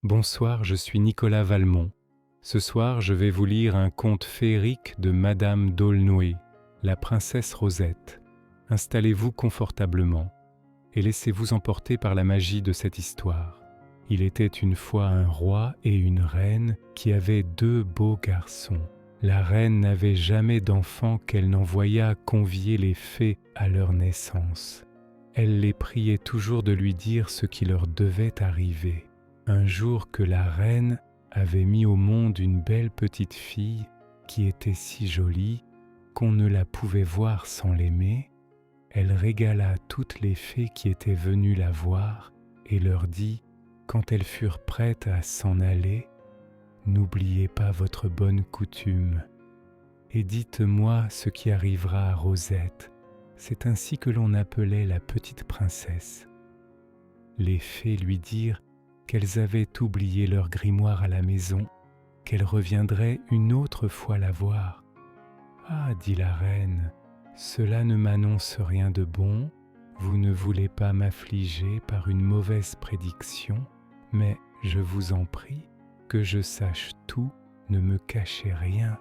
Bonsoir, je suis Nicolas Valmont. Ce soir, je vais vous lire un conte féerique de Madame d'Aulnoy, la princesse Rosette. Installez-vous confortablement et laissez-vous emporter par la magie de cette histoire. Il était une fois un roi et une reine qui avaient deux beaux garçons. La reine n'avait jamais d'enfants qu'elle n'envoya convier les fées à leur naissance. Elle les priait toujours de lui dire ce qui leur devait arriver. Un jour que la reine avait mis au monde une belle petite fille qui était si jolie qu'on ne la pouvait voir sans l'aimer, elle régala toutes les fées qui étaient venues la voir et leur dit, quand elles furent prêtes à s'en aller, « N'oubliez pas votre bonne coutume et dites-moi ce qui arrivera à Rosette. » C'est ainsi que l'on appelait la petite princesse. Les fées lui dirent qu'elles avaient oublié leur grimoire à la maison, qu'elles reviendraient une autre fois la voir. « Ah, dit la reine, cela ne m'annonce rien de bon, vous ne voulez pas m'affliger par une mauvaise prédiction, mais je vous en prie, que je sache tout, ne me cachez rien. »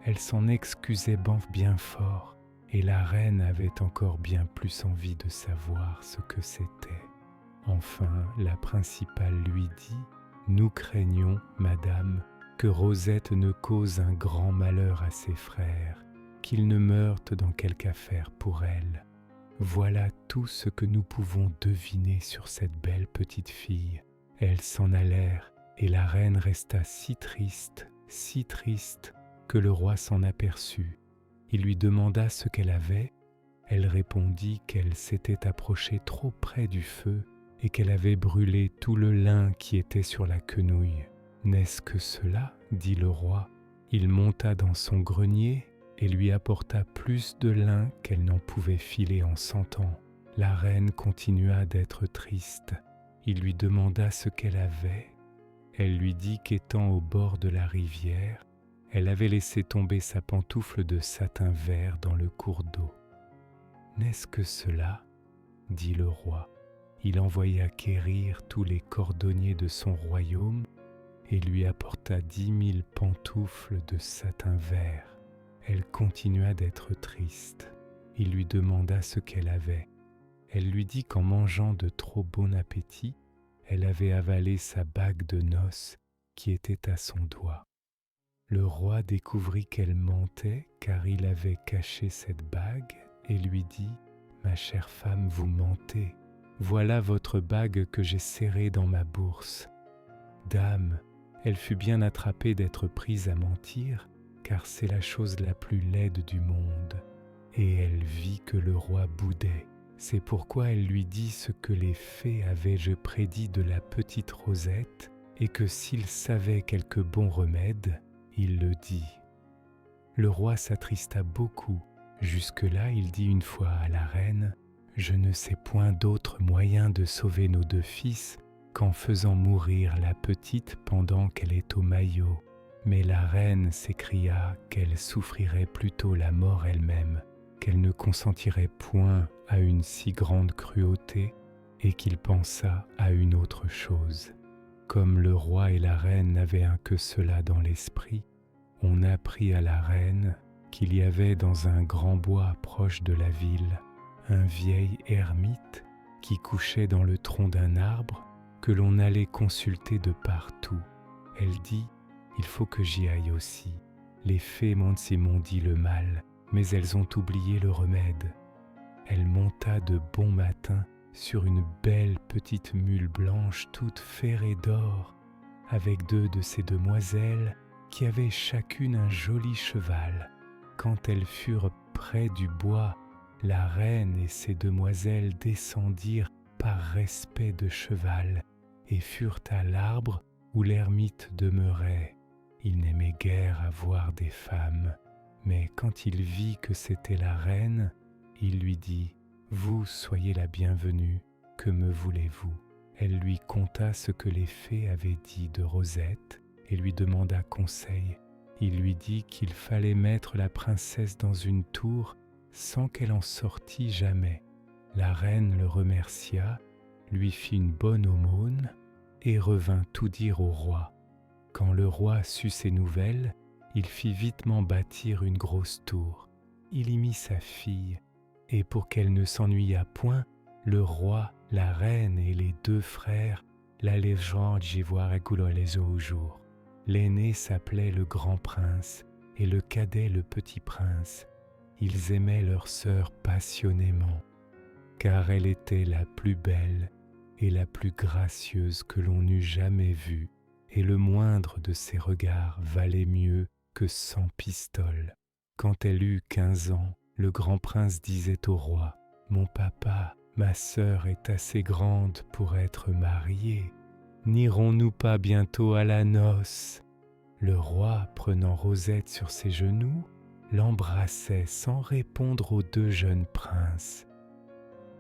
Elle s'en excusait bien fort, et la reine avait encore bien plus envie de savoir ce que c'était. Enfin, la principale lui dit « Nous craignons, madame, que Rosette ne cause un grand malheur à ses frères, qu'ils ne meurent dans quelque affaire pour elle. Voilà tout ce que nous pouvons deviner sur cette belle petite fille. » Elles s'en allèrent, et la reine resta si triste, que le roi s'en aperçut. Il lui demanda ce qu'elle avait. Elle répondit qu'elle s'était approchée trop près du feu et qu'elle avait brûlé tout le lin qui était sur la quenouille. « N'est-ce que cela ?» dit le roi. Il monta dans son grenier et lui apporta plus de lin qu'elle n'en pouvait filer en 100 ans. La reine continua d'être triste. Il lui demanda ce qu'elle avait. Elle lui dit qu'étant au bord de la rivière, elle avait laissé tomber sa pantoufle de satin vert dans le cours d'eau. « N'est-ce que cela ?» dit le roi. Il envoya quérir tous les cordonniers de son royaume et lui apporta 10 000 pantoufles de satin vert. Elle continua d'être triste. Il lui demanda ce qu'elle avait. Elle lui dit qu'en mangeant de trop bon appétit, elle avait avalé sa bague de noces qui était à son doigt. Le roi découvrit qu'elle mentait car il avait caché cette bague et lui dit « Ma chère femme, vous mentez. Voilà votre bague que j'ai serrée dans ma bourse. » Dame, elle fut bien attrapée d'être prise à mentir, car c'est la chose la plus laide du monde. Et elle vit que le roi boudait. C'est pourquoi elle lui dit ce que les fées avaient prédit de la petite Rosette, et que s'il savait quelque bon remède, il le dit. Le roi s'attrista beaucoup. Jusque-là, il dit une fois à la reine « Je ne sais point d'autre moyen de sauver nos deux fils qu'en faisant mourir la petite pendant qu'elle est au maillot. » Mais la reine s'écria qu'elle souffrirait plutôt la mort elle-même, qu'elle ne consentirait point à une si grande cruauté, et qu'il pensa à une autre chose. Comme le roi et la reine n'avaient un que cela dans l'esprit, on apprit à la reine qu'il y avait dans un grand bois proche de la ville un vieil ermite qui couchait dans le tronc d'un arbre que l'on allait consulter de partout. Elle dit « Il faut que j'y aille aussi. Les fées m'ont dit le mal, mais elles ont oublié le remède. » Elle monta de bon matin sur une belle petite mule blanche toute ferrée d'or, avec 2 de ses demoiselles qui avaient chacune un joli cheval. Quand elles furent près du bois, la reine et ses demoiselles descendirent par respect de cheval et furent à l'arbre où l'ermite demeurait. Il n'aimait guère à voir des femmes, mais quand il vit que c'était la reine, il lui dit « Vous soyez la bienvenue, que me voulez-vous » Elle lui conta ce que les fées avaient dit de Rosette et lui demanda conseil. Il lui dit qu'il fallait mettre la princesse dans une tour sans qu'elle en sortît jamais. La reine le remercia, lui fit une bonne aumône et revint tout dire au roi. Quand le roi sut ces nouvelles, il fit vitement bâtir une grosse tour. Il y mit sa fille, et pour qu'elle ne s'ennuyât point, le roi, la reine et les 2 frères l'allègeront d'y voir écouler les eaux au jour. L'aîné s'appelait le grand prince et le cadet le petit prince. Ils aimaient leur sœur passionnément, car elle était la plus belle et la plus gracieuse que l'on eût jamais vue, et le moindre de ses regards valait mieux que 100 pistoles. Quand elle eut 15 ans, le grand prince disait au roi, « Mon papa, ma sœur est assez grande pour être mariée. N'irons-nous pas bientôt à la noce ?» Le roi, prenant Rosette sur ses genoux, l'embrassait sans répondre aux 2 jeunes princes.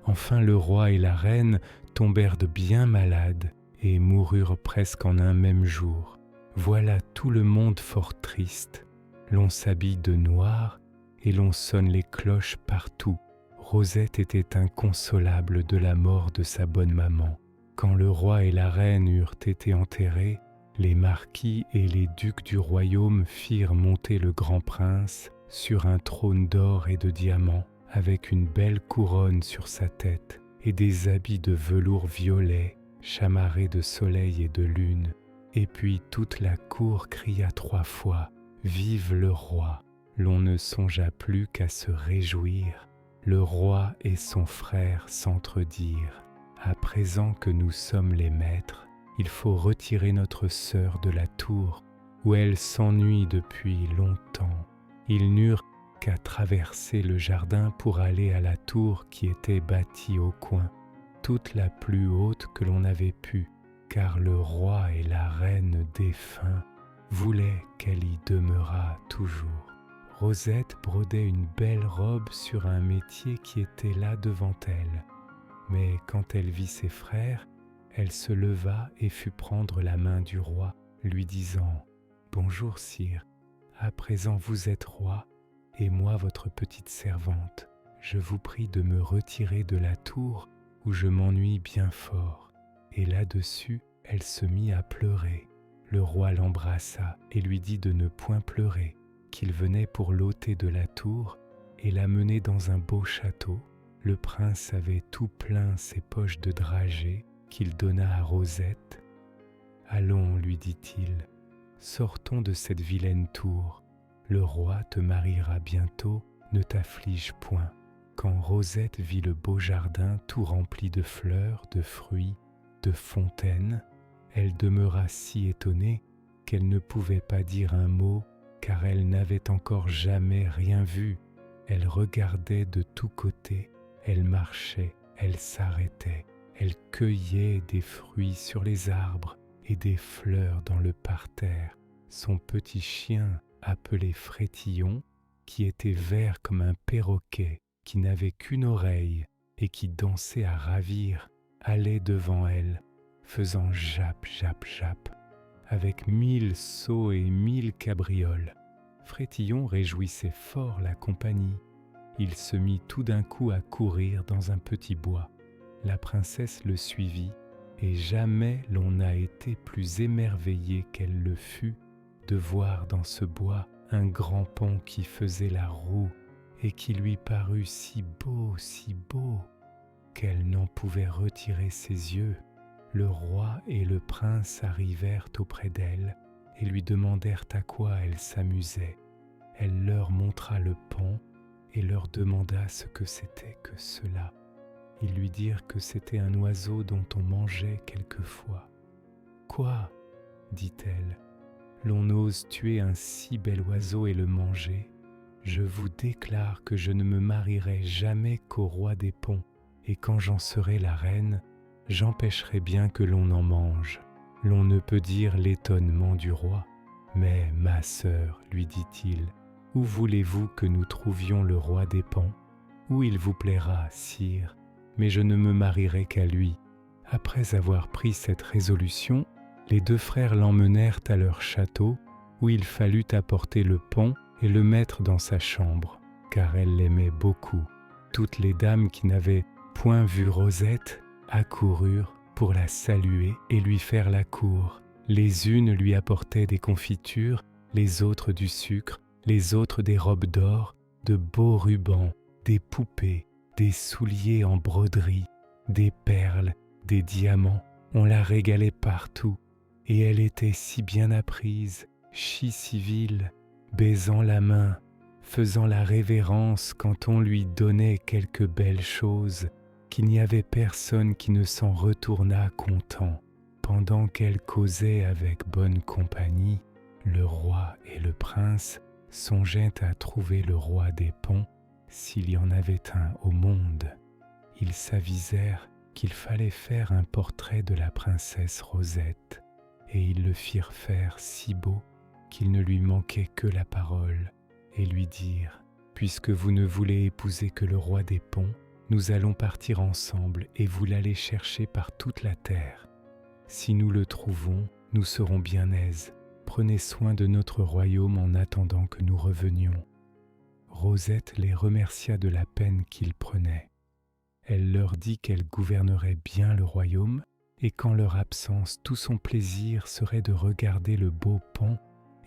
Enfin le roi et la reine tombèrent de bien malades et moururent presque en un même jour. Voilà tout le monde fort triste. L'on s'habille de noir et l'on sonne les cloches partout. Rosette était inconsolable de la mort de sa bonne maman. Quand le roi et la reine eurent été enterrés, les marquis et les ducs du royaume firent monter le grand prince sur un trône d'or et de diamants, avec une belle couronne sur sa tête et des habits de velours violet, chamarrés de soleil et de lune. Et puis toute la cour cria 3 fois « Vive le roi !» L'on ne songea plus qu'à se réjouir. Le roi et son frère s'entredirent. « À présent que nous sommes les maîtres, il faut retirer notre sœur de la tour, où elle s'ennuie depuis longtemps. » Ils n'eurent qu'à traverser le jardin pour aller à la tour qui était bâtie au coin, toute la plus haute que l'on avait pu, car le roi et la reine défunts voulaient qu'elle y demeurât toujours. Rosette brodait une belle robe sur un métier qui était là devant elle, mais quand elle vit ses frères, elle se leva et fut prendre la main du roi, lui disant « Bonjour, sire, à présent vous êtes roi, et moi votre petite servante. Je vous prie de me retirer de la tour où je m'ennuie bien fort. » Et là-dessus, elle se mit à pleurer. Le roi l'embrassa et lui dit de ne point pleurer, qu'il venait pour l'ôter de la tour et la mener dans un beau château. Le prince avait tout plein ses poches de dragées qu'il donna à Rosette. « Allons, lui dit-il, sortons de cette vilaine tour. Le roi te mariera bientôt, ne t'afflige point. » Quand Rosette vit le beau jardin tout rempli de fleurs, de fruits, de fontaines, elle demeura si étonnée qu'elle ne pouvait pas dire un mot, car elle n'avait encore jamais rien vu. Elle regardait de tous côtés, elle marchait, elle s'arrêtait, elle cueillait des fruits sur les arbres et des fleurs dans le parterre. Son petit chien, appelé Frétillon, qui était vert comme un perroquet, qui n'avait qu'une oreille et qui dansait à ravir, allait devant elle, faisant jappe, jappe, jappe, avec 1000 sauts et 1000 cabrioles. Frétillon réjouissait fort la compagnie. Il se mit tout d'un coup à courir dans un petit bois. La princesse le suivit, et jamais l'on n'a été plus émerveillé qu'elle le fut de voir dans ce bois un grand pont qui faisait la roue et qui lui parut si beau, qu'elle n'en pouvait retirer ses yeux. Le roi et le prince arrivèrent auprès d'elle et lui demandèrent à quoi elle s'amusait. Elle leur montra le pont et leur demanda ce que c'était que cela. Ils lui dirent que c'était un oiseau dont on mangeait quelquefois. « Quoi ?» dit-elle. « L'on ose tuer un si bel oiseau et le manger. Je vous déclare que je ne me marierai jamais qu'au roi des ponts, et quand j'en serai la reine, j'empêcherai bien que l'on en mange. L'on ne peut dire l'étonnement du roi. Mais, ma sœur, lui dit-il, où voulez-vous que nous trouvions le roi des ponts? Où il vous plaira, sire, mais je ne me marierai qu'à lui. » Après avoir pris cette résolution, les 2 frères l'emmenèrent à leur château, où il fallut apporter le pont et le mettre dans sa chambre, car elle l'aimait beaucoup. Toutes les dames qui n'avaient point vu Rosette accoururent pour la saluer et lui faire la cour. Les unes lui apportaient des confitures, les autres du sucre, les autres des robes d'or, de beaux rubans, des poupées, des souliers en broderie, des perles, des diamants. On la régalait partout, et elle était si bien apprise, si civile, baisant la main, faisant la révérence quand on lui donnait quelque belle chose, qu'il n'y avait personne qui ne s'en retournât content. Pendant qu'elle causait avec bonne compagnie, le roi et le prince songeaient à trouver le roi des ponts, s'il y en avait un au monde. Ils s'avisèrent qu'il fallait faire un portrait de la princesse Rosette, et ils le firent faire si beau qu'il ne lui manquait que la parole, et lui dirent « Puisque vous ne voulez épouser que le roi des ponts, nous allons partir ensemble et vous l'allez chercher par toute la terre. Si nous le trouvons, nous serons bien aises. Prenez soin de notre royaume en attendant que nous revenions. » Rosette les remercia de la peine qu'ils prenaient. Elle leur dit qu'elle gouvernerait bien le royaume et qu'en leur absence, tout son plaisir serait de regarder le beau pont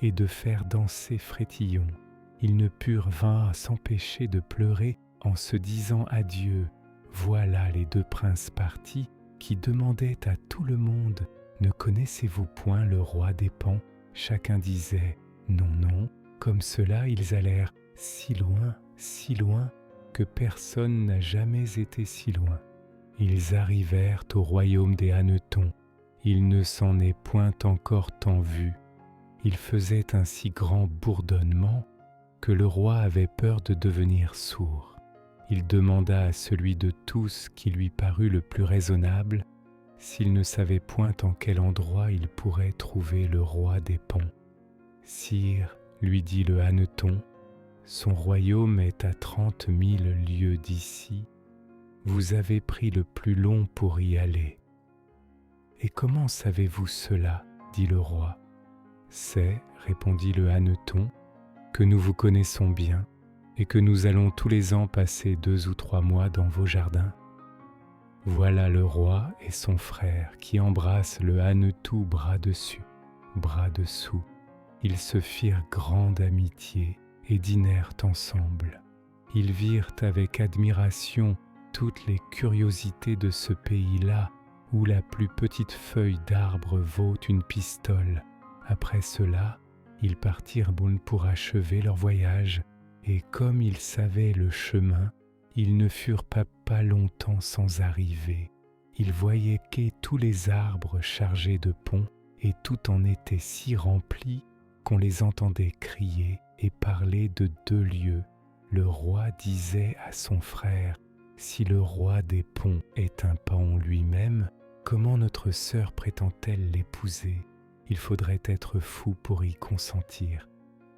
et de faire danser Frétillon. Ils ne purent vain s'empêcher de pleurer en se disant adieu. Voilà les deux princes partis qui demandaient à tout le monde « Ne connaissez-vous point le roi des ponts ?» Chacun disait « Non, non », comme cela ils allèrent si loin, que personne n'a jamais été si loin. Ils arrivèrent au royaume des hannetons. Il ne s'en est point encore tant vu. Il faisait un si grand bourdonnement que le roi avait peur de devenir sourd. Il demanda à celui de tous qui lui parut le plus raisonnable s'il ne savait point en quel endroit il pourrait trouver le roi des ponts. « Sire, lui dit le hanneton, son royaume est à 30 000 lieues d'ici. Vous avez pris le plus long pour y aller. »« Et comment savez-vous cela ?» dit le roi. « C'est, répondit le hanneton, que nous vous connaissons bien et que nous allons tous les ans passer 2 ou 3 mois dans vos jardins. » Voilà le roi et son frère qui embrassent le hannetou bras dessus, bras dessous. Ils se firent grande amitié et dînèrent ensemble. Ils virent avec admiration toutes les curiosités de ce pays-là où la plus petite feuille d'arbre vaut une pistole. Après cela, ils partirent pour achever leur voyage, et comme ils savaient le chemin, ils ne furent pas longtemps sans arriver. Ils voyaient quai tous les arbres chargés de ponts, et tout en était si rempli qu'on les entendait crier et parler de 2 lieux. Le roi disait à son frère « Si le roi des ponts est un paon lui-même, comment notre sœur prétend-elle l'épouser ? Il faudrait être fou pour y consentir.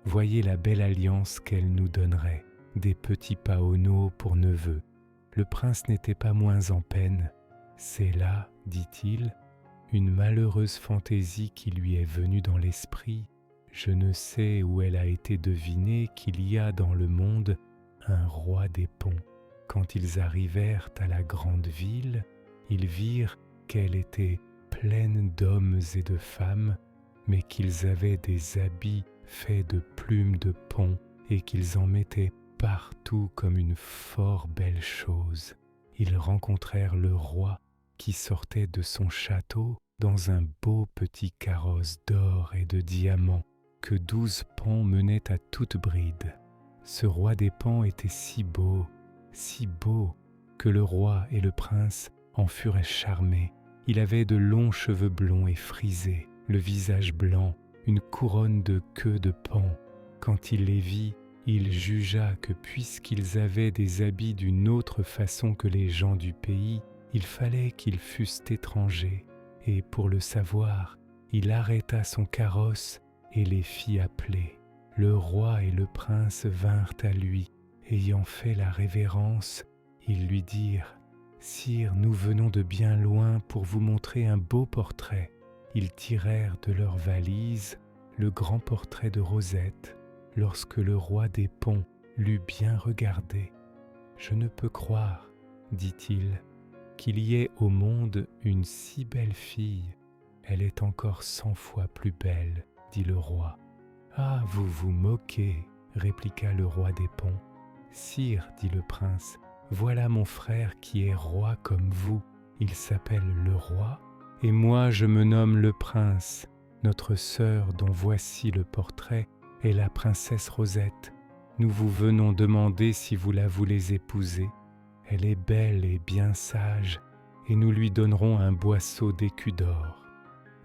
Voyez la belle alliance qu'elle nous donnerait, des petits paonneaux pour neveux. Le prince n'était pas moins en peine. C'est là, dit-il, une malheureuse fantaisie qui lui est venue dans l'esprit. Je ne sais où elle a été devinée qu'il y a dans le monde un roi des ponts. Quand ils arrivèrent à la grande ville, ils virent qu'elle était pleine d'hommes et de femmes, mais qu'ils avaient des habits faits de plumes de pont et qu'ils en mettaient partout comme une fort belle chose. Ils rencontrèrent le roi qui sortait de son château dans un beau petit carrosse d'or et de diamants que 12 paons menaient à toute bride. Ce roi des paons était si beau, que le roi et le prince en furent charmés. Il avait de longs cheveux blonds et frisés, le visage blanc, une couronne de queue de paon. Quand il les vit, il jugea que puisqu'ils avaient des habits d'une autre façon que les gens du pays, il fallait qu'ils fussent étrangers, et pour le savoir, il arrêta son carrosse et les fit appeler. Le roi et le prince vinrent à lui. Ayant fait la révérence, ils lui dirent « Sire, nous venons de bien loin pour vous montrer un beau portrait. » Ils tirèrent de leur valise le grand portrait de Rosette. Lorsque le roi des ponts l'eut bien regardé, « Je ne peux croire, dit-il, qu'il y ait au monde une si belle fille, elle est encore 100 fois plus belle, dit le roi. Ah, vous vous moquez, répliqua le roi des ponts. Sire, dit le prince, voilà mon frère qui est roi comme vous. Il s'appelle le roi, et moi je me nomme le prince. Notre sœur, dont voici le portrait, est la princesse Rosette. Nous vous venons demander si vous la voulez épouser. Elle est belle et bien sage, et nous lui donnerons un boisseau d'écus d'or.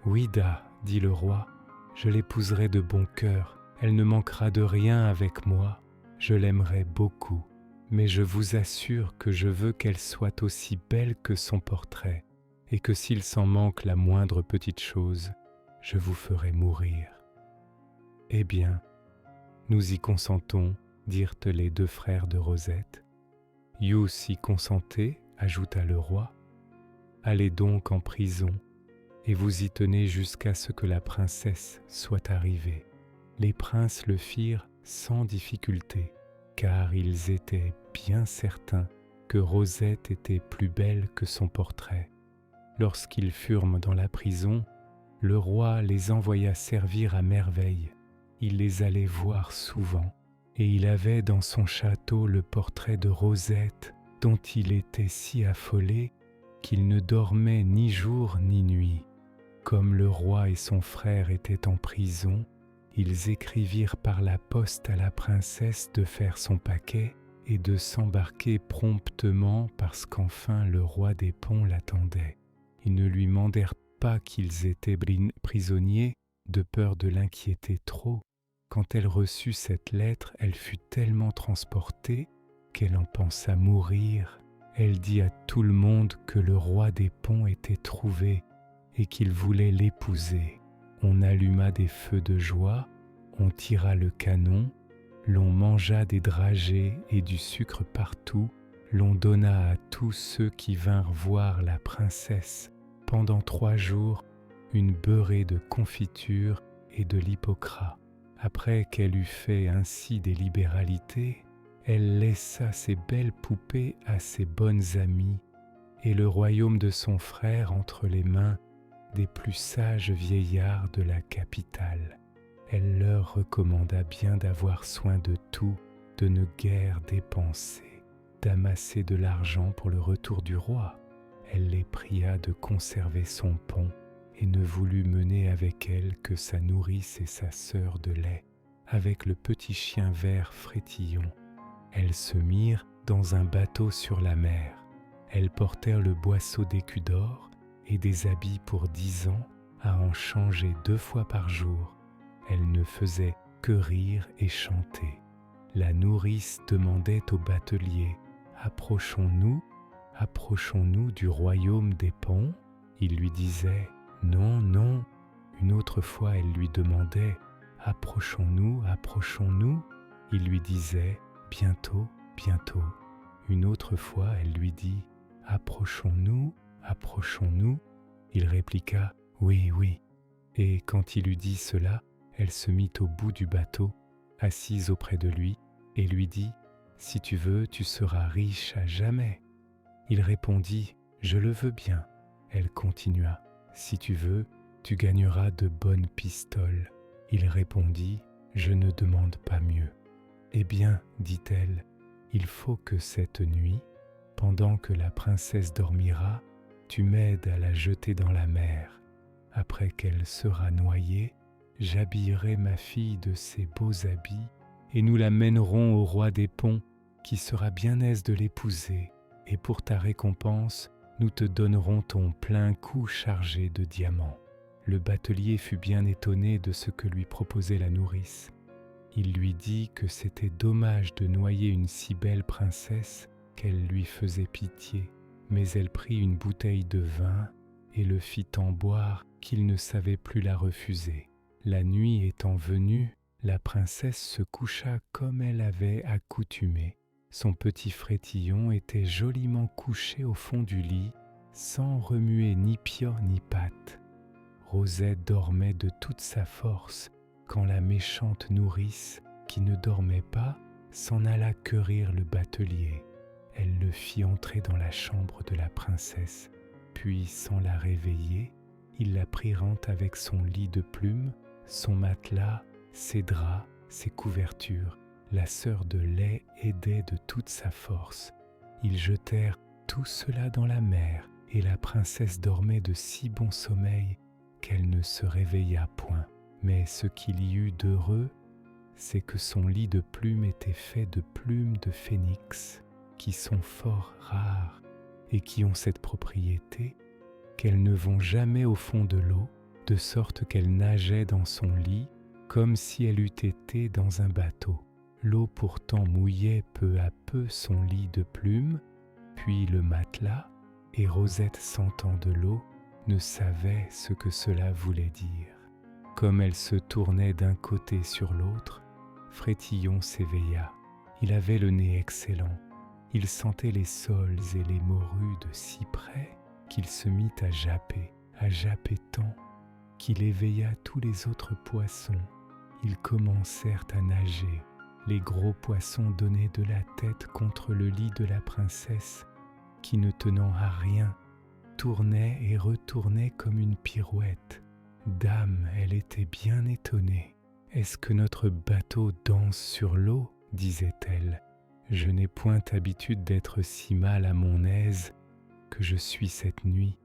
Oui, da, dit le roi, je l'épouserai de bon cœur, elle ne manquera de rien avec moi, je l'aimerai beaucoup, mais je vous assure que je veux qu'elle soit aussi belle que son portrait, et que s'il s'en manque la moindre petite chose, je vous ferai mourir. Eh bien, nous y consentons, dirent les deux frères de Rosette. Yousse y consentait, ajouta le roi. Allez donc en prison, et vous y tenez jusqu'à ce que la princesse soit arrivée. Les princes le firent sans difficulté, car ils étaient bien certains que Rosette était plus belle que son portrait. Lorsqu'ils furent dans la prison, le roi les envoya servir à merveille. Il les allait voir souvent, et il avait dans son château le portrait de Rosette, dont il était si affolé qu'il ne dormait ni jour ni nuit. Comme le roi et son frère étaient en prison, ils écrivirent par la poste à la princesse de faire son paquet et de s'embarquer promptement parce qu'enfin le roi des ponts l'attendait. Ils ne lui mandèrent pas qu'ils étaient prisonniers, de peur de l'inquiéter trop. Quand elle reçut cette lettre, elle fut tellement transportée qu'elle en pensa mourir. Elle dit à tout le monde que le roi des ponts était trouvé et qu'il voulait l'épouser. On alluma des feux de joie, on tira le canon, l'on mangea des dragées et du sucre partout, l'on donna à tous ceux qui vinrent voir la princesse pendant 3 jours une beurrée de confiture et de l'hypocras. Après qu'elle eut fait ainsi des libéralités, elle laissa ses belles poupées à ses bonnes amies et le royaume de son frère entre les mains des plus sages vieillards de la capitale. Elle leur recommanda bien d'avoir soin de tout, de ne guère dépenser, d'amasser de l'argent pour le retour du roi. Elle les pria de conserver son pont et ne voulut mener avec elle que sa nourrice et sa sœur de lait, avec le petit chien vert Frétillon. Elles se mirent dans un bateau sur la mer. Elles portèrent le boisseau d'écus d'or et des habits pour 10 ans à en changer 2 fois par jour. Elles ne faisaient que rire et chanter. La nourrice demandait au batelier « Approchons-nous du royaume des ponts ?» Il lui disait « Non, non ». Une autre fois, elle lui demandait « Approchons-nous ?» Il lui disait « Bientôt, bientôt ». Une autre fois, elle lui dit « Approchons-nous ?» Il répliqua « Oui, oui ». Et quand il eut dit cela, elle se mit au bout du bateau, assise auprès de lui, et lui dit « Si tu veux, tu seras riche à jamais ». Il répondit « Je le veux bien ». Elle continua « Si tu veux, tu gagneras de bonnes pistoles ». Il répondit « Je ne demande pas mieux ». « Eh bien, dit-elle, il faut que cette nuit, pendant que la princesse dormira, tu m'aides à la jeter dans la mer. Après qu'elle sera noyée, j'habillerai ma fille de ses beaux habits et nous la mènerons au roi des ponts qui sera bien aise de l'épouser. Et pour ta récompense, nous te donnerons ton plein cou chargé de diamants. » Le batelier fut bien étonné de ce que lui proposait la nourrice. Il lui dit que c'était dommage de noyer une si belle princesse qu'elle lui faisait pitié, mais elle prit une bouteille de vin et le fit tant boire qu'il ne savait plus la refuser. La nuit étant venue, la princesse se coucha comme elle avait accoutumé. Son petit Frétillon était joliment couché au fond du lit, sans remuer ni pied ni patte. Rosette dormait de toute sa force, quand la méchante nourrice, qui ne dormait pas, s'en alla querir le batelier. Elle le fit entrer dans la chambre de la princesse, puis sans la réveiller, il la prit rente avec son lit de plumes, son matelas, ses draps, ses couvertures. La sœur de lait aidait de toute sa force. Ils jetèrent tout cela dans la mer, et la princesse dormait de si bon sommeil qu'elle ne se réveilla point. Mais ce qu'il y eut d'heureux, c'est que son lit de plumes était fait de plumes de phénix, qui sont fort rares et qui ont cette propriété qu'elles ne vont jamais au fond de l'eau, de sorte qu'elle nageait dans son lit comme si elle eût été dans un bateau. L'eau pourtant mouillait peu à peu son lit de plumes, puis le matelas, et Rosette, sentant de l'eau, ne savait ce que cela voulait dire. Comme elle se tournait d'un côté sur l'autre, Frétillon s'éveilla. Il avait le nez excellent. Il sentait les saules et les morues de si près qu'il se mit à japper tant qu'il éveilla tous les autres poissons. Ils commencèrent à nager. Les gros poissons donnaient de la tête contre le lit de la princesse, qui, ne tenant à rien, tournait et retournait comme une pirouette. Dame, elle était bien étonnée. « Est-ce que notre bateau danse sur l'eau ?» disait-elle. « Je n'ai point habitude d'être si mal à mon aise que je suis cette nuit. »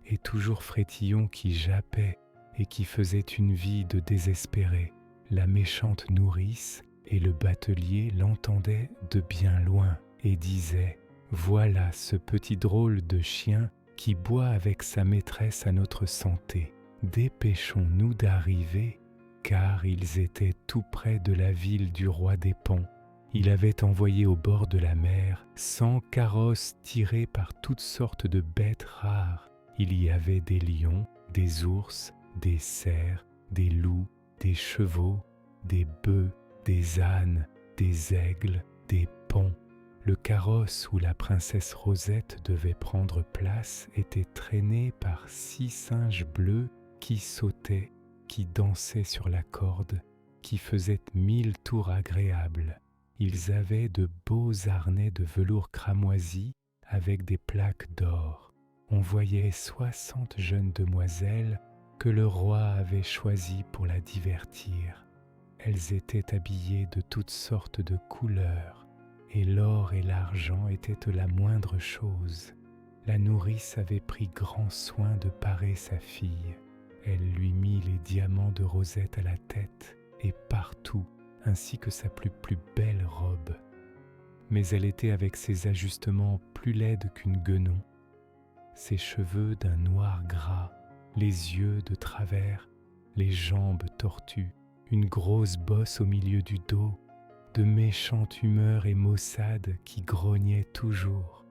Et toujours Frétillon qui jappait et qui faisait une vie de désespéré. La méchante nourrice et le batelier l'entendaient de bien loin et disaient « Voilà ce petit drôle de chien qui boit avec sa maîtresse à notre santé. Dépêchons-nous d'arriver, car ils étaient tout près de la ville du roi des Ponts. Il avait envoyé au bord de la mer 100 carrosses tirées par toutes sortes de bêtes rares. Il y avait des lions, des ours, des cerfs, des loups, des chevaux, des bœufs, des ânes, des aigles, des paons. Le carrosse où la princesse Rosette devait prendre place était traîné par 6 singes bleus qui sautaient, qui dansaient sur la corde, qui faisaient 1000 tours agréables. Ils avaient de beaux harnais de velours cramoisi avec des plaques d'or. On voyait 60 jeunes demoiselles que le roi avait choisies pour la divertir. Elles étaient habillées de toutes sortes de couleurs, et l'or et l'argent étaient la moindre chose. La nourrice avait pris grand soin de parer sa fille. Elle lui mit les diamants de Rosette à la tête et partout, ainsi que sa plus belle robe. Mais elle était avec ses ajustements plus laides qu'une guenon, ses cheveux d'un noir gras, les yeux de travers, les jambes tortues, une grosse bosse au milieu du dos, de méchante humeur et maussade qui grognait toujours.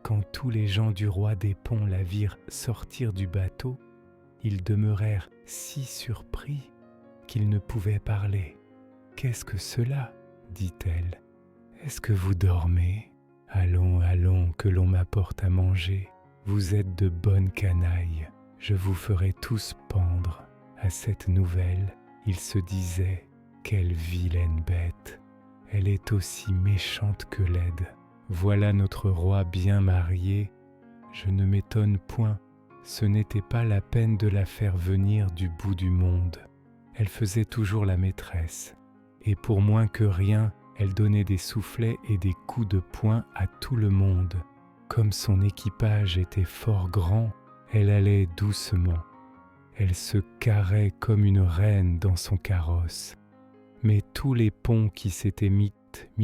Quand tous les gens du roi des Ponts la virent sortir du bateau, ils demeurèrent si surpris qu'ils ne pouvaient parler. « Qu'est-ce que cela ?» dit-elle. « Est-ce que vous dormez ? Allons, allons, que l'on m'apporte à manger. Vous êtes de bonnes canailles. Je vous ferai tous pendre. » À cette nouvelle, il se disait « Quelle vilaine bête ! Elle est aussi méchante que laide. Voilà notre roi bien marié. Je ne m'étonne point. Ce n'était pas la peine de la faire venir du bout du monde. Elle faisait toujours la maîtresse. Et pour moins que rien, elle donnait des soufflets et des coups de poing à tout le monde. Comme son équipage était fort grand, elle allait doucement. Elle se carrait comme une reine dans son carrosse. Mais tous les ponts qui s'étaient mis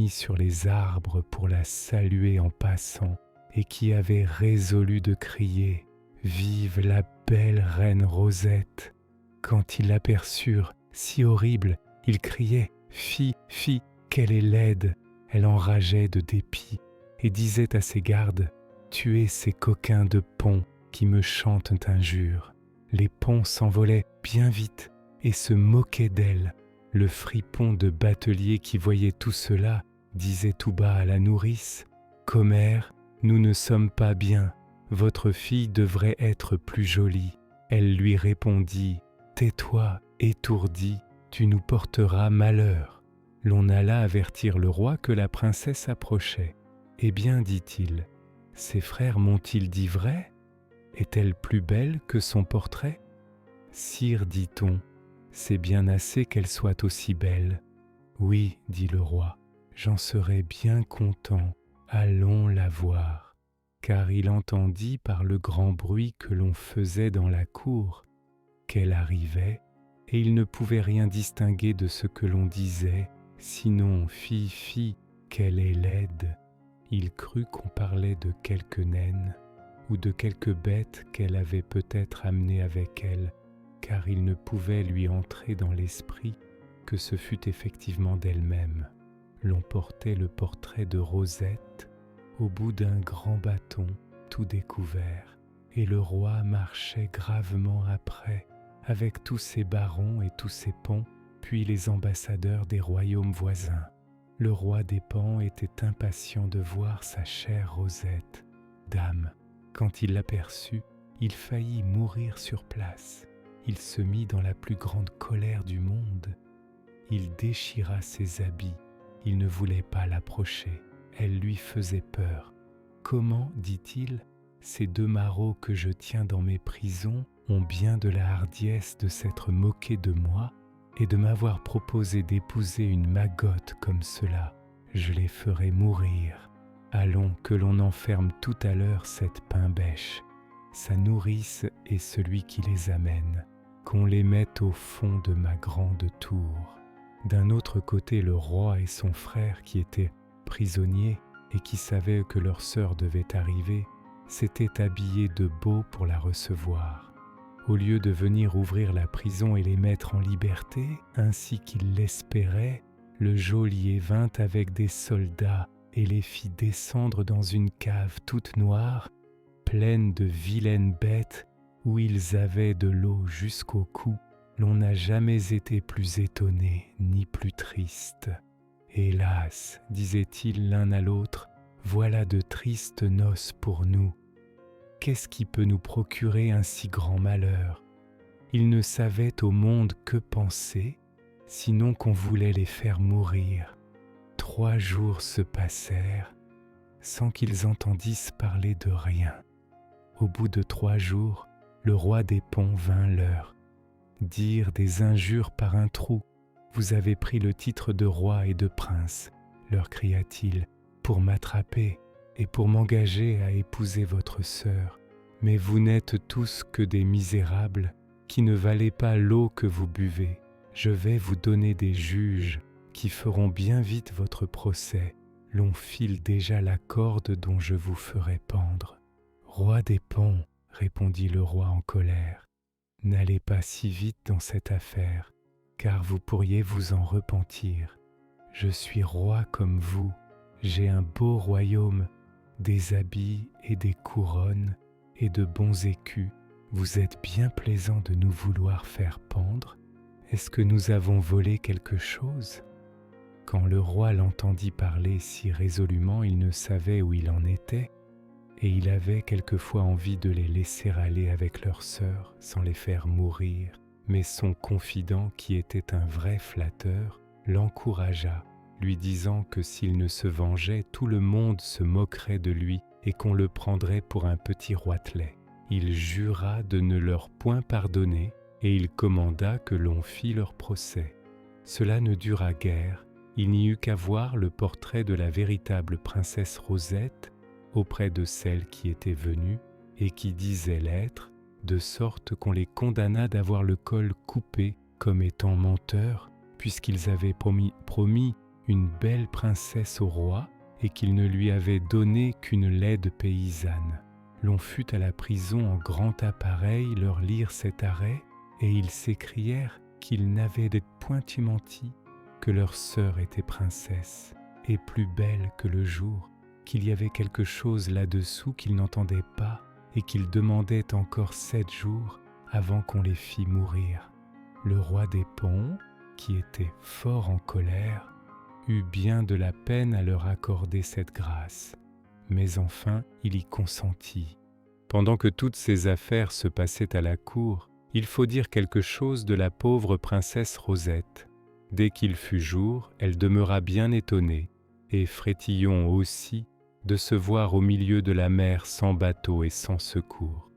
sur les arbres pour la saluer en passant et qui avaient résolu de crier « Vive la belle reine Rosette !» Quand ils l'aperçurent, si horrible, ils criaient « Fi, fi, qu'elle est laide !» Elle enrageait de dépit et disait à ses gardes « Tuez ces coquins de ponts qui me chantent injures !» Les ponts s'envolaient bien vite et se moquaient d'elle. Le fripon de batelier qui voyait tout cela disait tout bas à la nourrice « Commère, nous ne sommes pas bien, votre fille devrait être plus jolie. » Elle lui répondit « Tais-toi, étourdi, tu nous porteras malheur. » L'on alla avertir le roi que la princesse approchait. Eh bien, dit-il, ses frères m'ont-ils dit vrai? Est-elle plus belle que son portrait? Sire, dit-on, c'est bien assez qu'elle soit aussi belle. Oui, dit le roi, j'en serais bien content, allons la voir. Car il entendit par le grand bruit que l'on faisait dans la cour qu'elle arrivait, et il ne pouvait rien distinguer de ce que l'on disait, sinon fi, qu'elle est laide. Il crut qu'on parlait de quelque naine ou de quelque bête qu'elle avait peut-être amenée avec elle, car il ne pouvait lui entrer dans l'esprit que ce fût effectivement d'elle-même. L'on portait le portrait de Rosette au bout d'un grand bâton tout découvert, et le roi marchait gravement après, avec tous ses barons et tous ses ponts, puis les ambassadeurs des royaumes voisins. Le roi des Pans était impatient de voir sa chère Rosette. Dame, quand il l'aperçut, il faillit mourir sur place. Il se mit dans la plus grande colère du monde. Il déchira ses habits. Il ne voulait pas l'approcher. Elle lui faisait peur. Comment, dit-il, ces deux marauds que je tiens dans mes prisons ont bien de la hardiesse de s'être moqués de moi et de m'avoir proposé d'épouser une magotte comme cela. Je les ferai mourir. Allons, que l'on enferme tout à l'heure cette pain-bêche, sa nourrice et celui qui les amène, qu'on les mette au fond de ma grande tour. D'un autre côté, le roi et son frère qui étaient prisonniers et qui savaient que leur sœur devait arriver, s'étaient habillés de beau pour la recevoir. Au lieu de venir ouvrir la prison et les mettre en liberté, ainsi qu'ils l'espéraient, le geôlier vint avec des soldats et les fit descendre dans une cave toute noire, pleine de vilaines bêtes, où ils avaient de l'eau jusqu'au cou. L'on n'a jamais été plus étonné ni plus triste. Hélas, disaient-ils l'un à l'autre, voilà de tristes noces pour nous. Qu'est-ce qui peut nous procurer un si grand malheur? Ils ne savaient au monde que penser, sinon qu'on voulait les faire mourir. 3 jours se passèrent sans qu'ils entendissent parler de rien. Au bout de 3 jours, le roi des Ponts vint leur dire des injures par un trou. Vous avez pris le titre de roi et de prince, leur cria-t-il, pour m'attraper et pour m'engager à épouser votre sœur. Mais vous n'êtes tous que des misérables qui ne valez pas l'eau que vous buvez. Je vais vous donner des juges qui feront bien vite votre procès. L'on file déjà la corde dont je vous ferai pendre. Roi des Ponts, répondit le roi en colère, n'allez pas si vite dans cette affaire, car vous pourriez vous en repentir. Je suis roi comme vous, j'ai un beau royaume, des habits et des couronnes et de bons écus. Vous êtes bien plaisant de nous vouloir faire pendre. Est-ce que nous avons volé quelque chose? Quand le roi l'entendit parler si résolument, il ne savait où il en était, et il avait quelquefois envie de les laisser aller avec leur sœur sans les faire mourir. Mais son confident, qui était un vrai flatteur, l'encouragea, lui disant que s'il ne se vengeait, tout le monde se moquerait de lui et qu'on le prendrait pour un petit roitelet. Il jura de ne leur point pardonner et il commanda que l'on fît leur procès. Cela ne dura guère, il n'y eut qu'à voir le portrait de la véritable princesse Rosette auprès de celle qui était venue et qui disait l'être, de sorte qu'on les condamna d'avoir le col coupé comme étant menteurs, puisqu'ils avaient promis une belle princesse au roi et qu'ils ne lui avaient donné qu'une laide paysanne. L'on fut à la prison en grand appareil leur lire cet arrêt, et ils s'écrièrent qu'ils n'avaient point menti, que leur sœur était princesse, et plus belle que le jour, qu'il y avait quelque chose là-dessous qu'ils n'entendaient pas, et qu'ils demandaient encore 7 jours avant qu'on les fît mourir. Le roi des Ponts, qui était fort en colère, eut bien de la peine à leur accorder cette grâce, mais enfin il y consentit. Pendant que toutes ces affaires se passaient à la cour, il faut dire quelque chose de la pauvre princesse Rosette. Dès qu'il fut jour, elle demeura bien étonnée, et Frétillon aussi, de se voir au milieu de la mer sans bateau et sans secours.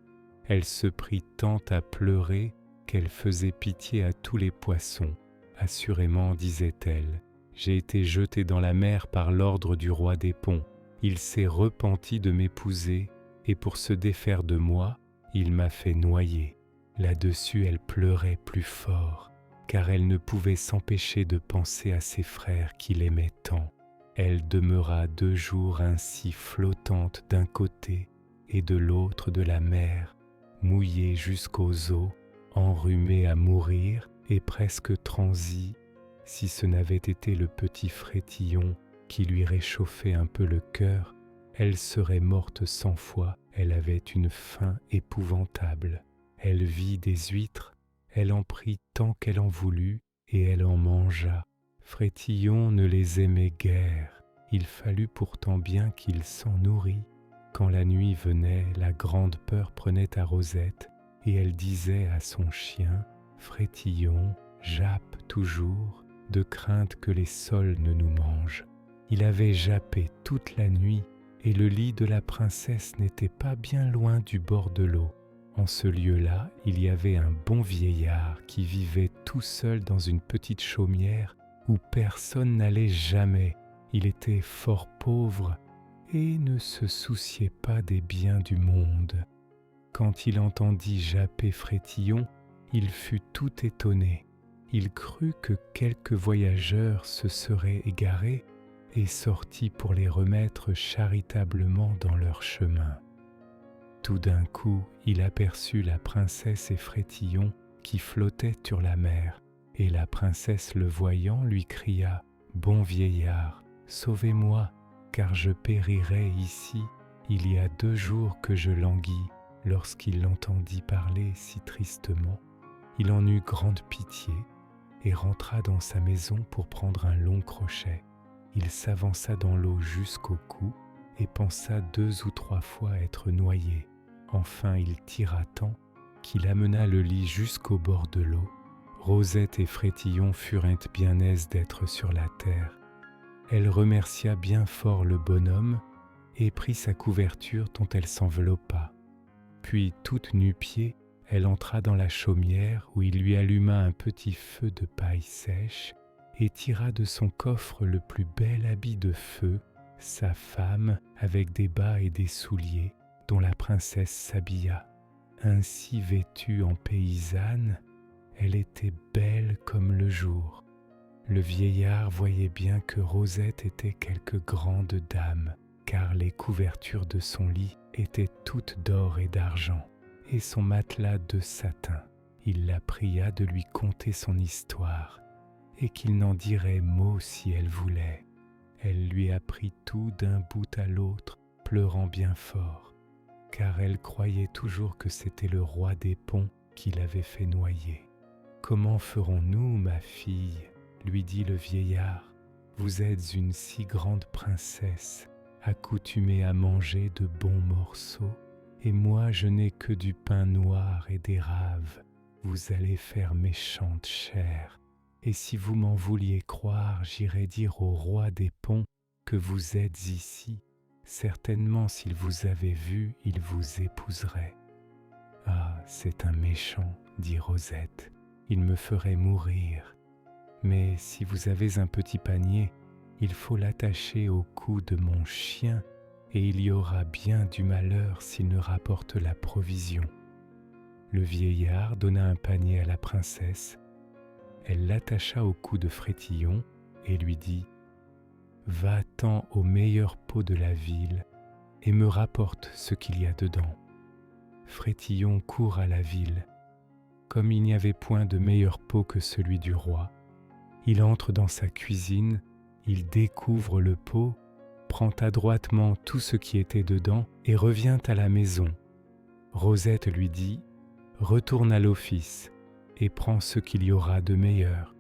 Elle se prit tant à pleurer qu'elle faisait pitié à tous les poissons. Assurément, disait-elle, j'ai été jetée dans la mer par l'ordre du roi des ponts. Il s'est repenti de m'épouser, et pour se défaire de moi, il m'a fait noyer. Là-dessus, elle pleurait plus fort, car elle ne pouvait s'empêcher de penser à ses frères qui l'aimaient tant. Elle demeura 2 jours ainsi flottante d'un côté et de l'autre de la mer, mouillée jusqu'aux os, enrhumée à mourir et presque transie, si ce n'avait été le petit Frétillon qui lui réchauffait un peu le cœur, elle serait morte 100 fois, elle avait une faim épouvantable. Elle vit des huîtres, elle en prit tant qu'elle en voulut, et elle en mangea. Frétillon ne les aimait guère, il fallut pourtant bien qu'il s'en nourrit. Quand la nuit venait, la grande peur prenait à Rosette, et elle disait à son chien, « Frétillon, jappe toujours, de crainte que les sols ne nous mangent. » Il avait jappé toute la nuit, et le lit de la princesse n'était pas bien loin du bord de l'eau. En ce lieu-là, il y avait un bon vieillard qui vivait tout seul dans une petite chaumière où personne n'allait jamais. Il était fort pauvre et ne se souciait pas des biens du monde. Quand il entendit japper Frétillon, il fut tout étonné. Il crut que quelques voyageurs se seraient égarés et sortis pour les remettre charitablement dans leur chemin. Tout d'un coup, il aperçut la princesse et Frétillon qui flottaient sur la mer, et la princesse le voyant lui cria « Bon vieillard, sauvez-moi, car je périrai ici. Il y a 2 jours que je languis. » Lorsqu'il l'entendit parler si tristement, il en eut grande pitié et rentra dans sa maison pour prendre un long crochet. Il s'avança dans l'eau jusqu'au cou et pensa 2 ou 3 fois être noyé. Enfin, il tira tant qu'il amena le lit jusqu'au bord de l'eau. Rosette et Frétillon furent bien aises d'être sur la terre. Elle remercia bien fort le bonhomme et prit sa couverture dont elle s'enveloppa. Puis, toute nu-pieds, elle entra dans la chaumière où il lui alluma un petit feu de paille sèche et tira de son coffre le plus bel habit de feu, sa femme avec des bas et des souliers, dont la princesse s'habilla. Ainsi vêtue en paysanne, elle était belle comme le jour. Le vieillard voyait bien que Rosette était quelque grande dame, car les couvertures de son lit étaient toutes d'or et d'argent, et son matelas de satin. Il la pria de lui conter son histoire, et qu'il n'en dirait mot si elle voulait. Elle lui apprit tout d'un bout à l'autre, pleurant bien fort, car elle croyait toujours que c'était le roi des ponts qui l'avait fait noyer. « Comment ferons-nous, ma fille ?» lui dit le vieillard. « Vous êtes une si grande princesse, accoutumée à manger de bons morceaux, et moi je n'ai que du pain noir et des raves. Vous allez faire méchante chère, et si vous m'en vouliez croire, j'irais dire au roi des ponts que vous êtes ici. Certainement, s'il vous avait vu, il vous épouserait. » « Ah, c'est un méchant, dit Rosette, il me ferait mourir. Mais si vous avez un petit panier, il faut l'attacher au cou de mon chien, et il y aura bien du malheur s'il ne rapporte la provision. » Le vieillard donna un panier à la princesse. Elle l'attacha au cou de Frétillon et lui dit « Va-t'en au meilleur pot de la ville et me rapporte ce qu'il y a dedans. » Frétillon court à la ville. Comme il n'y avait point de meilleur pot que celui du roi, il entre dans sa cuisine, il découvre le pot, prend adroitement tout ce qui était dedans et revient à la maison. Rosette lui dit « Retourne à l'office et prends ce qu'il y aura de meilleur. »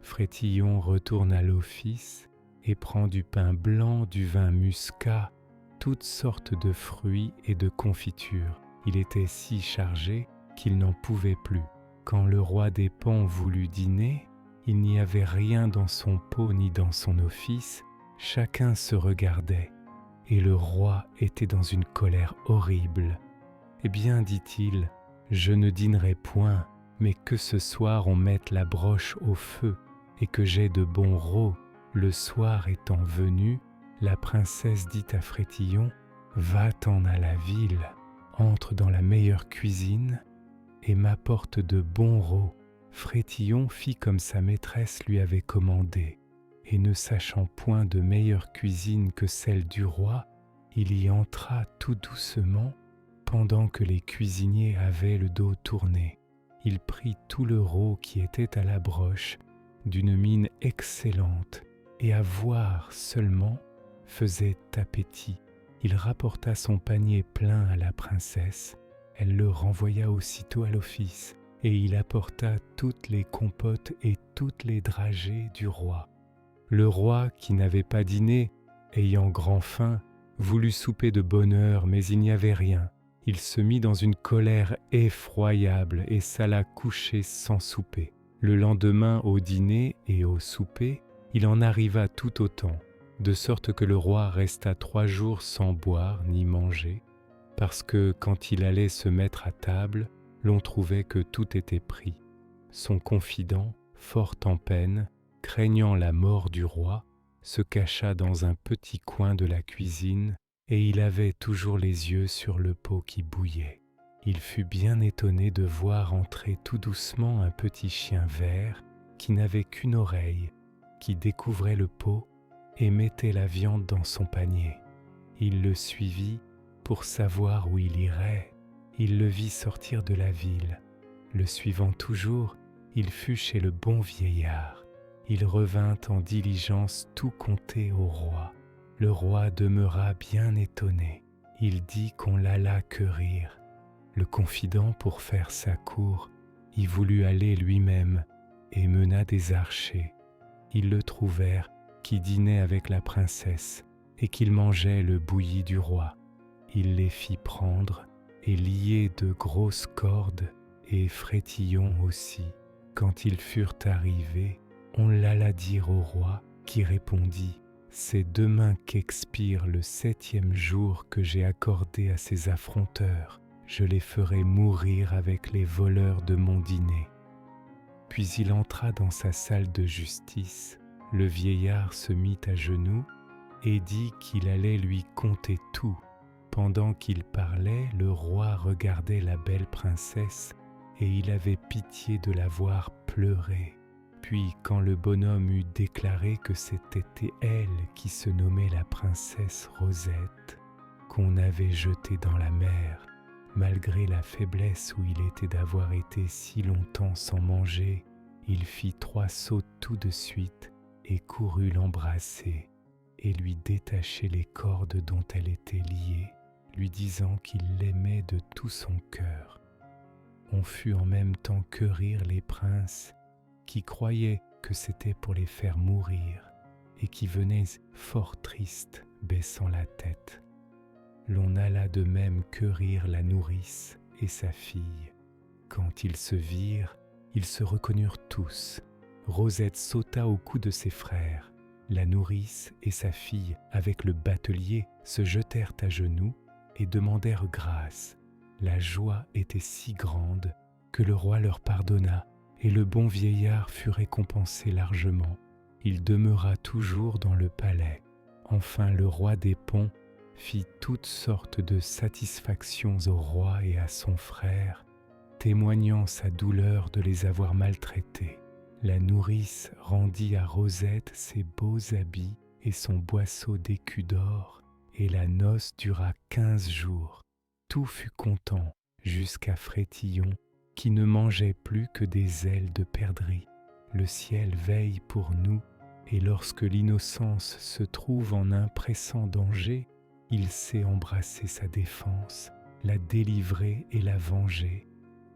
Frétillon retourne à l'office et prend du pain blanc, du vin muscat, toutes sortes de fruits et de confitures. Il était si chargé qu'il n'en pouvait plus. Quand le roi des ponts voulut dîner, il n'y avait rien dans son pot ni dans son office, chacun se regardait. et le roi était dans une colère horrible. « Eh bien, dit-il, je ne dînerai point, mais que ce soir on mette la broche au feu, et que j'ai de bons rots. » Le soir étant venu, la princesse dit à Frétillon, « Va-t'en à la ville, entre dans la meilleure cuisine, et m'apporte de bons rots. » Frétillon fit comme sa maîtresse lui avait commandé, et ne sachant point de meilleure cuisine que celle du roi, il y entra tout doucement, pendant que les cuisiniers avaient le dos tourné. Il prit tout le rot qui était à la broche, d'une mine excellente, et à voir seulement faisait appétit. Il rapporta son panier plein à la princesse, elle le renvoya aussitôt à l'office, et il apporta toutes les compotes et toutes les dragées du roi. Le roi, qui n'avait pas dîné, ayant grand faim, voulut souper de bonne heure, mais il n'y avait rien. Il se mit dans une colère effroyable et s'alla coucher sans souper. Le lendemain, au dîner et au souper, il en arriva tout autant, de sorte que le roi resta 3 jours sans boire ni manger, parce que quand il allait se mettre à table, l'on trouvait que tout était pris. Son confident, fort en peine, craignant la mort du roi, se cacha dans un petit coin de la cuisine, et il avait toujours les yeux sur le pot qui bouillait. Il fut bien étonné de voir entrer tout doucement un petit chien vert qui n'avait qu'une oreille, qui découvrait le pot et mettait la viande dans son panier. Il le suivit pour savoir où il irait. Il le vit sortir de la ville. Le suivant toujours, il fut chez le bon vieillard. Il revint en diligence tout conter au roi. Le roi demeura bien étonné. Il dit qu'on l'alla querir. Le confident, pour faire sa cour, y voulut aller lui-même et mena des archers. Ils le trouvèrent qui dînait avec la princesse et qu'il mangeait le bouilli du roi. Il les fit prendre et lier de grosses cordes, et Frétillon aussi. Quand ils furent arrivés, on l'alla dire au roi, qui répondit « C'est demain qu'expire le 7e jour que j'ai accordé à ces affronteurs. Je les ferai mourir avec les voleurs de mon dîner. » Puis il entra dans sa salle de justice. Le vieillard se mit à genoux et dit qu'il allait lui conter tout. Pendant qu'il parlait, le roi regardait la belle princesse et il avait pitié de la voir pleurer. Puis, quand le bonhomme eut déclaré que c'était elle qui se nommait la princesse Rosette, qu'on avait jetée dans la mer, malgré la faiblesse où il était d'avoir été si longtemps sans manger, il fit 3 sauts tout de suite et courut l'embrasser et lui détacher les cordes dont elle était liée, lui disant qu'il l'aimait de tout son cœur. On fut en même temps querir les princes qui croyaient que c'était pour les faire mourir et qui venaient fort tristes, baissant la tête. L'on alla de même querir la nourrice et sa fille. Quand ils se virent, ils se reconnurent tous. Rosette sauta au cou de ses frères. La nourrice et sa fille, avec le batelier, se jetèrent à genoux et demandèrent grâce. La joie était si grande que le roi leur pardonna et le bon vieillard fut récompensé largement. Il demeura toujours dans le palais. Enfin, le roi des ponts fit toutes sortes de satisfactions au roi et à son frère, témoignant sa douleur de les avoir maltraités. La nourrice rendit à Rosette ses beaux habits et son boisseau d'écus d'or, et la noce dura 15 jours. Tout fut content, jusqu'à Frétillon, qui ne mangeait plus que des ailes de perdrix. Le ciel veille pour nous, et lorsque l'innocence se trouve en un pressant danger, il sait embrasser sa défense, la délivrer et la venger.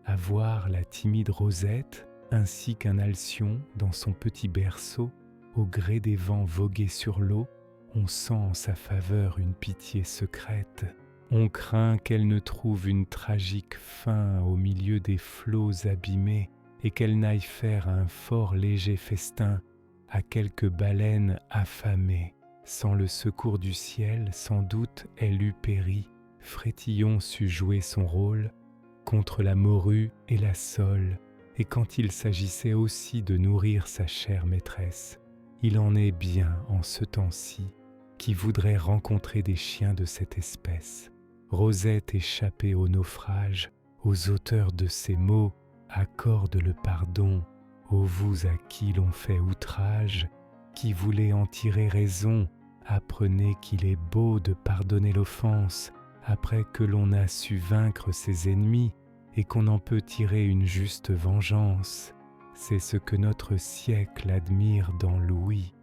À voir la timide Rosette, ainsi qu'un alcyon dans son petit berceau, au gré des vents voguer sur l'eau, on sent en sa faveur une pitié secrète. On craint qu'elle ne trouve une tragique fin au milieu des flots abîmés et qu'elle n'aille faire un fort léger festin à quelque baleine affamée. Sans le secours du ciel, sans doute elle eût péri. Frétillon sut jouer son rôle contre la morue et la sole, et quand il s'agissait aussi de nourrir sa chère maîtresse, il en est bien en ce temps-ci qui voudrait rencontrer des chiens de cette espèce. Rosette échappée au naufrage, aux auteurs de ces mots, accorde le pardon, ô vous à qui l'on fait outrage, qui voulez en tirer raison, apprenez qu'il est beau de pardonner l'offense, après que l'on a su vaincre ses ennemis et qu'on en peut tirer une juste vengeance. C'est ce que notre siècle admire dans Louis.